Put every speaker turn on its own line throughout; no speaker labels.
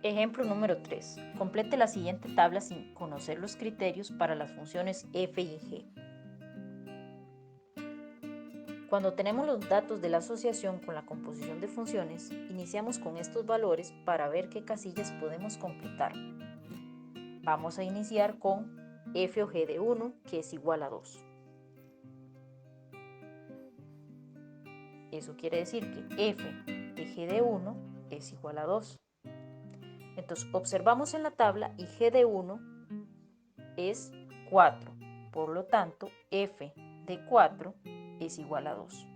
Ejemplo número 3. Complete la siguiente tabla sin conocer los criterios para las funciones f y g. Cuando tenemos los datos de la asociación con la composición de funciones, iniciamos con estos valores para ver qué casillas podemos completar. Vamos a iniciar con f o g de 1, que es igual a 2. Eso quiere decir que f de g de 1 es igual a 2. Entonces observamos en la tabla y g de 1 es 4. Por lo tanto, f de 4 es igual a 2.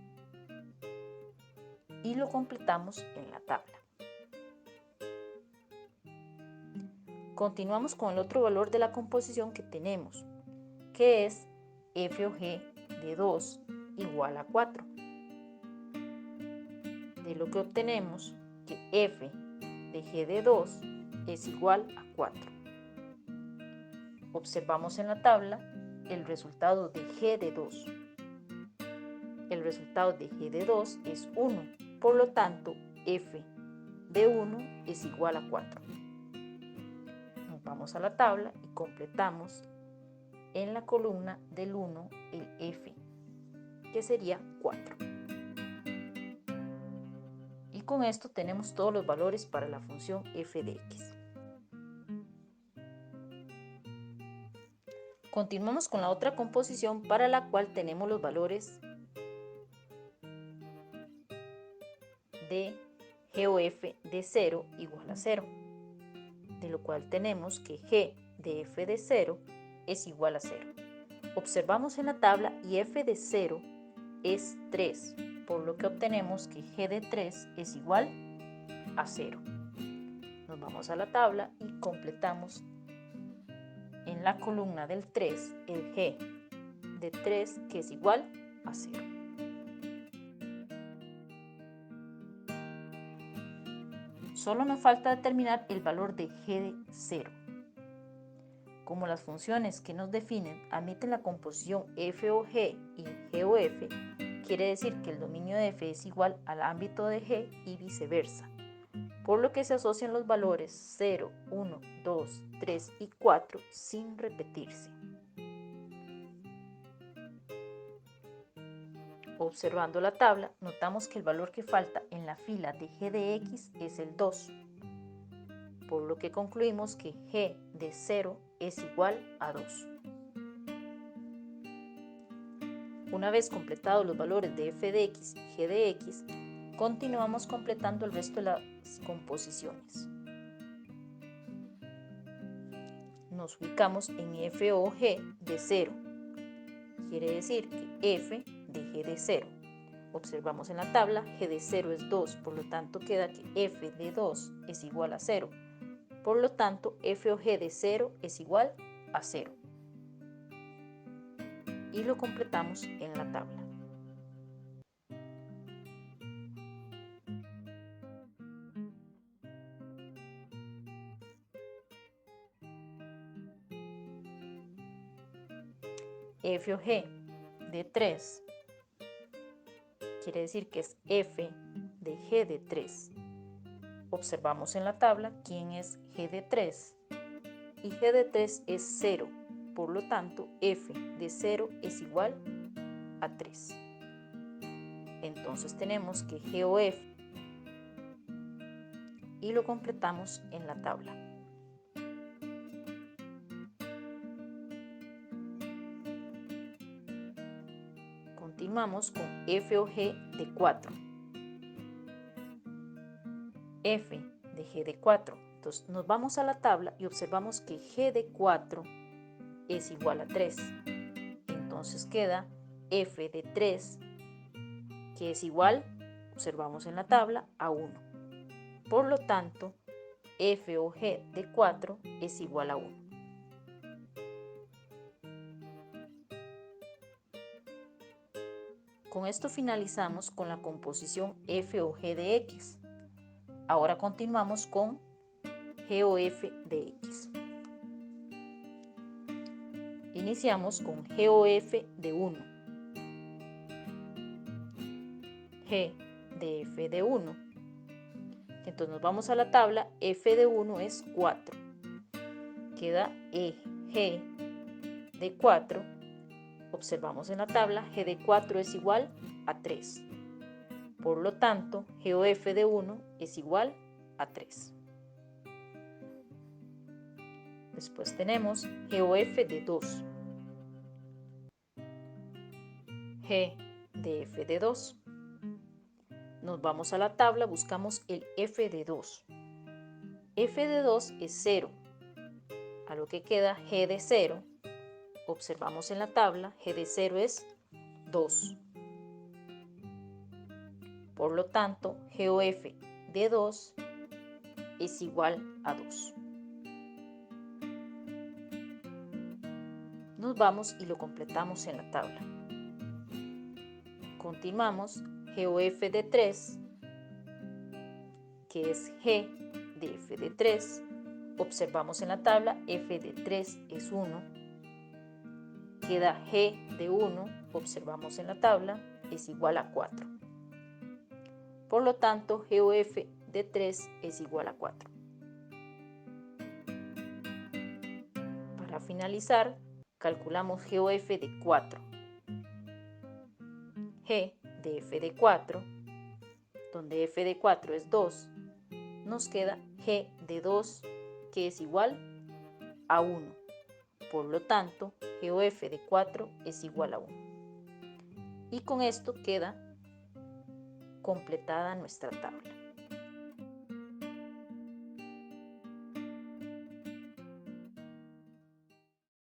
Y lo completamos en la tabla. Continuamos con el otro valor de la composición que tenemos, que es f o g de 2 igual a 4. De lo que obtenemos que f de g de 2 es igual a 4. Observamos en la tabla el resultado de g de 2. El resultado de g de 2 es 1, por lo tanto f de 1 es igual a 4. Nos vamos a la tabla y completamos en la columna del 1 el f, que sería 4. Y con esto tenemos todos los valores para la función f de x. Continuamos con la otra composición para la cual tenemos los valores de g o f de 0 igual a 0, de lo cual tenemos que g de f de 0 es igual a 0. Observamos en la tabla y f de 0 es 3, por lo que obtenemos que g de 3 es igual a 0. Nos vamos a la tabla y completamos en la columna del 3 el g de 3, que es igual a 0. Solo nos falta determinar el valor de g de 0. Como las funciones que nos definen admiten la composición f o g y g o f, quiere decir que el dominio de f es igual al ámbito de g y viceversa, por lo que se asocian los valores 0, 1, 2, 3 y 4 sin repetirse. Observando la tabla, notamos que el valor que falta en la fila de g de x es el 2, por lo que concluimos que g de 0 es igual a 2. Una vez completados los valores de f de x y g de x, continuamos completando el resto de las composiciones. Nos ubicamos en f o g de 0, quiere decir que f de g de 0. Observamos en la tabla, g de 0 es 2, por lo tanto queda que f de 2 es igual a 0. Por lo tanto, f o g de 0 es igual a 0. Y lo completamos en la tabla. F o g de 3 quiere decir que es f de g de 3. Observamos en la tabla quién es g de 3 y g de 3 es 0, por lo tanto f de 0 es igual a 3. Entonces tenemos que g o f y lo completamos en la tabla. Continuamos con f o g de 4. F de g de 4. Entonces nos vamos a la tabla y observamos que g de 4 es igual a 3. Entonces queda f de 3, que es igual, observamos en la tabla, a 1. Por lo tanto, f o g de 4 es igual a 1. Con esto finalizamos con la composición f o g de x. Ahora continuamos con g o f de x. Iniciamos con g o f de 1. G de f de 1 Entonces nos vamos a la tabla, f de 1 es 4. Queda g de 4. Observamos en la tabla, g de 4 es igual a 3. Por lo tanto, g o f de 1 es igual a 3. Después tenemos g o f de 2. G de f de 2. Nos vamos a la tabla, buscamos el f de 2. F de 2 es 0. A lo que queda g de 0. Observamos en la tabla, g de 0 es 2. Por lo tanto, g o f de 2 es igual a 2. Nos vamos y lo completamos en la tabla. Continuamos, g o f de 3, que es g de f de 3. Observamos en la tabla, f de 3 es 1. Queda g de 1, observamos en la tabla, es igual a 4. Por lo tanto, g o f de 3 es igual a 4. Para finalizar, calculamos g o f de 4. G de f de 4, donde f de 4 es 2, nos queda g de 2, que es igual a 1. Por lo tanto, g o f de 4 es igual a 1. Y con esto queda completada nuestra tabla.